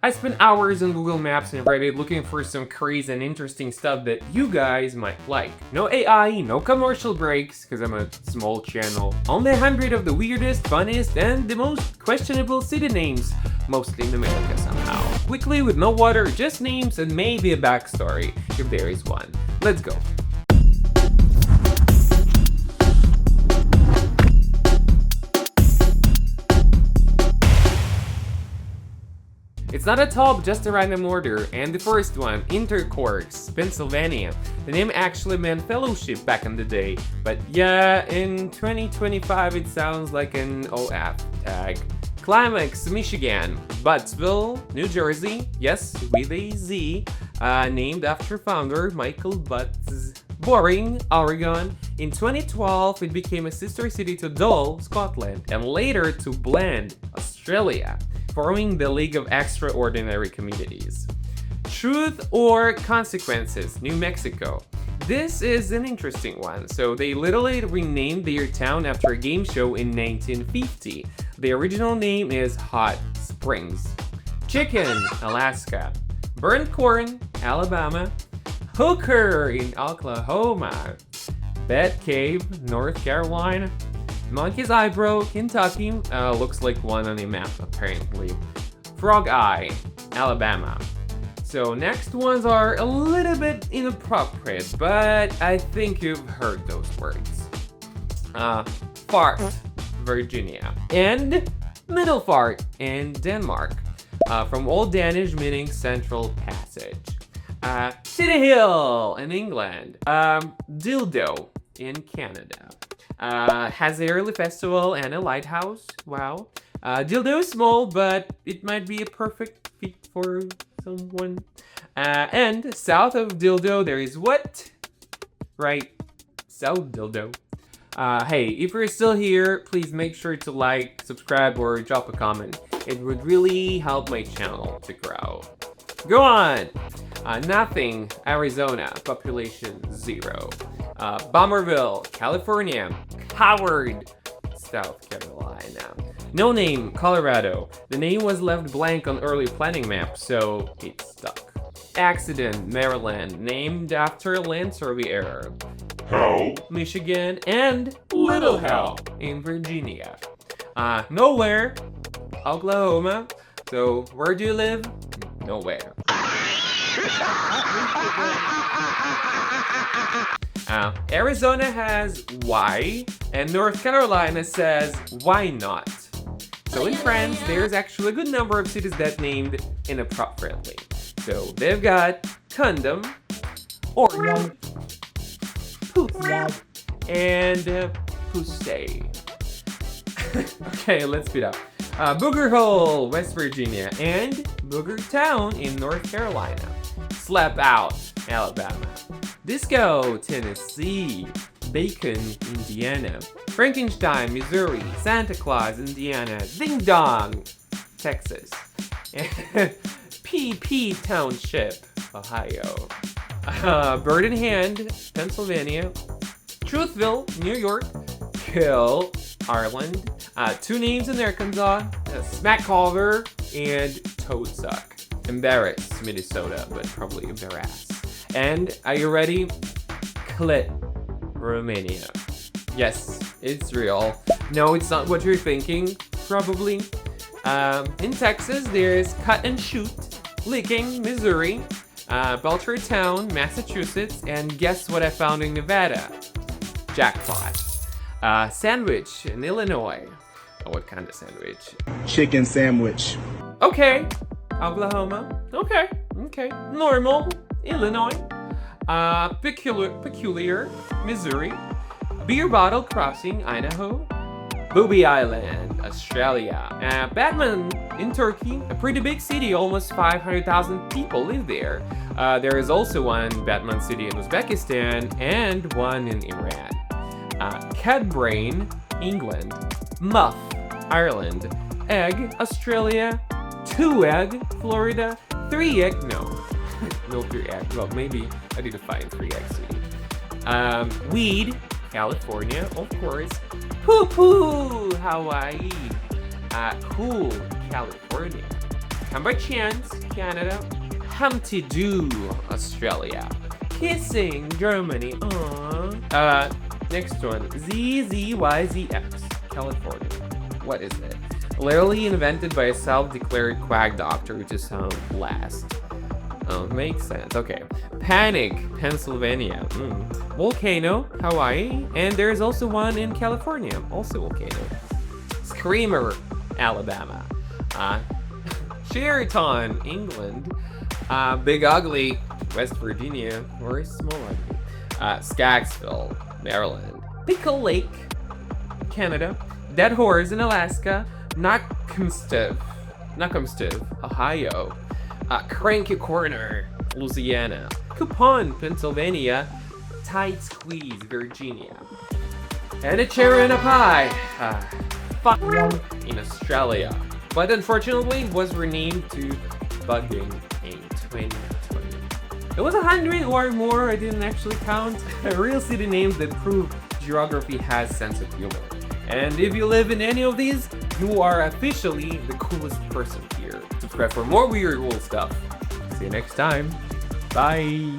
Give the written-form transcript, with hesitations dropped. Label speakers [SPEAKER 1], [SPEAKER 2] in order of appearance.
[SPEAKER 1] I spent hours on Google Maps and Reddit looking for some crazy and interesting stuff that you guys might like. No AI, no commercial breaks, because I'm a small channel. Only 100 of the weirdest, funniest, and the most questionable city names, mostly in America somehow. Quickly, with no water, just names and maybe a backstory, if there is one. Let's go. It's not a top, just a random order, and the first one, Intercourse, Pennsylvania. The name actually meant fellowship back in the day, but yeah, in 2025 it sounds like an OF tag. Climax, Michigan. Buttsville, New Jersey, yes, with a Z, named after founder Michael Butts. Boring, Oregon. In 2012, it became a sister city to Dole, Scotland, and later to Blend, Australia, forming the League of Extraordinary Communities. Truth or Consequences, New Mexico. This is an interesting one. So they literally renamed their town after a game show in 1950. The original name is Hot Springs. Chicken, Alaska. Burnt Corn, Alabama. Hooker in Oklahoma. Bat Cave, North Carolina. Monkey's Eyebrow, Kentucky. Looks like one on a map, apparently. Frog Eye, Alabama. So next ones are a little bit inappropriate, but I think you've heard those words. Fart, Virginia. And Middle Fart in Denmark. From Old Danish meaning Central Passage. City Hill in England. Dildo in Canada. Has a yearly festival and a lighthouse. Wow. Dildo is small, but it might be a perfect fit for someone. And south of Dildo, there is what? Right, South Dildo. Hey, if you're still here, please make sure to like, subscribe, or drop a comment. It would really help my channel to grow. Go on! Nothing, Arizona, population 0. Bomberville, California. Howard, South Carolina. No Name, Colorado. The name was left blank on early planning maps, so it stuck. Accident, Maryland, named after a land surveyor. Hell, Michigan, and Little Hell in Virginia. Nowhere, Oklahoma. So where do you live? Nowhere. Arizona has why, and North Carolina says why not. So in France, there's actually a good number of cities that named inappropriately. So they've got Condom, Oregon, Poop, and Pussy. Okay, let's speed up. Booger Hole, West Virginia, and Booger Town in North Carolina. Slap Out, Alabama. Disco, Tennessee. Bacon, Indiana. Frankenstein, Missouri. Santa Claus, Indiana. Ding Dong, Texas. And PP Township, Ohio. Bird in Hand, Pennsylvania. Truthville, New York. Kill, Ireland. Two names in Arkansas. Smack Culver and Toadsuck. Embarrass, Minnesota, but probably embarrass. And are you ready? Clit, Romania. Yes, it's real. No, it's not what you're thinking, probably. In Texas, there's Cut and Shoot, Licking, Missouri, Belchertown, Massachusetts, and guess what I found in Nevada? Jackpot. Sandwich in Illinois. Oh, what kind of sandwich?
[SPEAKER 2] Chicken sandwich.
[SPEAKER 1] Okay. Oklahoma. Okay. Normal. Illinois. Peculiar. Missouri. Beer Bottle Crossing, Idaho. Booby Island, Australia. Batman in Turkey. A pretty big city. Almost 500,000 people live there. There is also one Batman city in Uzbekistan and one in Iran. Cat Brain, England. Muff, Ireland. Egg, Australia. 2 egg, Florida. 3 egg, no. No 3 egg. Well, maybe I need to find 3 egg city. Weed, California, of course. Poo-poo, Hawaii. Cool, California. Cambridgeans, Canada. Humpty Doo, Australia. Kissing, Germany. Aww. Next one. ZZYZX, California. What is it? Literally invented by a self-declared quack doctor to sound last. Oh, makes sense. Okay. Panic, Pennsylvania. Volcano, Hawaii. And there's also one in California. Also volcano. Screamer, Alabama. Sheraton, England. Big Ugly, West Virginia. Or Small Ugly. Skaggsville, Maryland. Pickle Lake, Canada. Dead Horse in Alaska. Nakumstiv, Ohio. Cranky Corner, Louisiana. Coupon, Pennsylvania. Tight Squeeze, Virginia. And a cherry and a pie. Fuck in Australia. But unfortunately was renamed to Bugging in 2020. It was 100 or more, I didn't actually count. Real city names that prove geography has sense of humor. And if you live in any of these, you are officially the coolest person here. Subscribe for more weird cool stuff. See you next time. Bye.